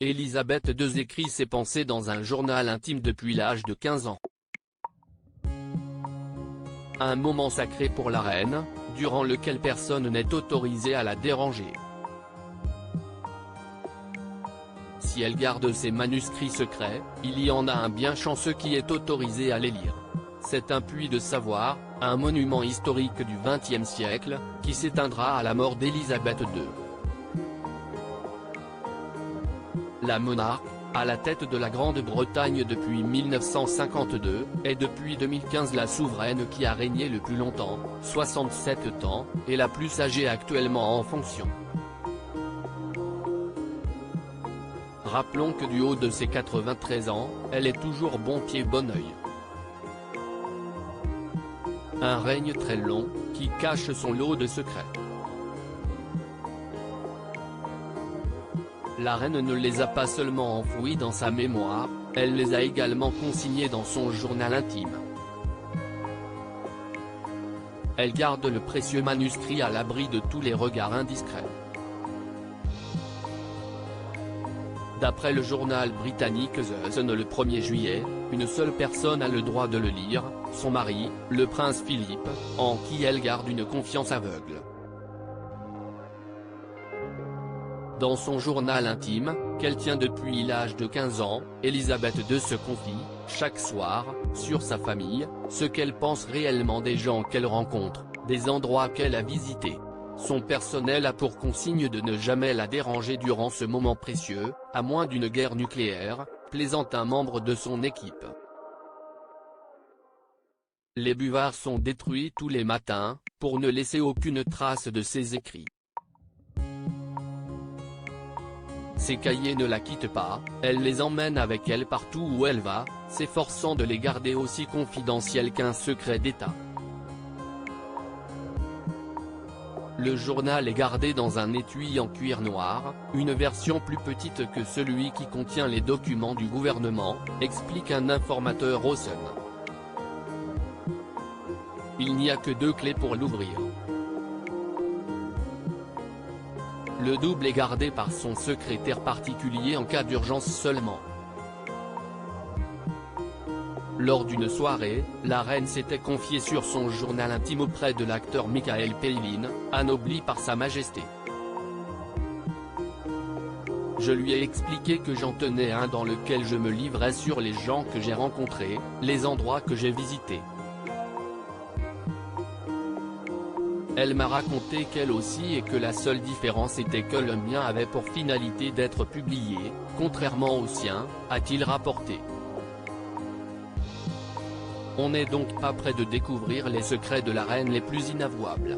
Élisabeth II écrit ses pensées dans un journal intime depuis l'âge de 15 ans. Un moment sacré pour la reine, durant lequel personne n'est autorisé à la déranger. Si elle garde ses manuscrits secrets, il y en a un bien chanceux qui est autorisé à les lire. C'est un puits de savoir, un monument historique du XXe siècle, qui s'éteindra à la mort d'Élisabeth II. La monarque, à la tête de la Grande-Bretagne depuis 1952, est depuis 2015 la souveraine qui a régné le plus longtemps, 67 ans, et la plus âgée actuellement en fonction. Rappelons que du haut de ses 93 ans, elle est toujours bon pied bon oeil. Un règne très long, qui cache son lot de secrets. La reine ne les a pas seulement enfouis dans sa mémoire, elle les a également consignés dans son journal intime. Elle garde le précieux manuscrit à l'abri de tous les regards indiscrets. D'après le journal britannique The Sun le 1er juillet, une seule personne a le droit de le lire, son mari, le prince Philippe, en qui elle garde une confiance aveugle. Dans son journal intime, qu'elle tient depuis l'âge de 15 ans, Élisabeth II se confie, chaque soir, sur sa famille, ce qu'elle pense réellement des gens qu'elle rencontre, des endroits qu'elle a visités. Son personnel a pour consigne de ne jamais la déranger durant ce moment précieux, à moins d'une guerre nucléaire, plaisante un membre de son équipe. Les buvards sont détruits tous les matins, pour ne laisser aucune trace de ses écrits. Ses cahiers ne la quittent pas, elle les emmène avec elle partout où elle va, s'efforçant de les garder aussi confidentiels qu'un secret d'État. Le journal est gardé dans un étui en cuir noir, une version plus petite que celui qui contient les documents du gouvernement, explique un informateur au Sun. Il n'y a que 2 clés pour l'ouvrir. Le double est gardé par son secrétaire particulier en cas d'urgence seulement. Lors d'une soirée, la reine s'était confiée sur son journal intime auprès de l'acteur Michael Palin, anobli par Sa Majesté. Je lui ai expliqué que j'en tenais un dans lequel je me livrais sur les gens que j'ai rencontrés, les endroits que j'ai visités. Elle m'a raconté qu'elle aussi et que la seule différence était que le mien avait pour finalité d'être publié, contrairement au sien, a-t-il rapporté. On n'est donc pas près de découvrir les secrets de la reine les plus inavouables.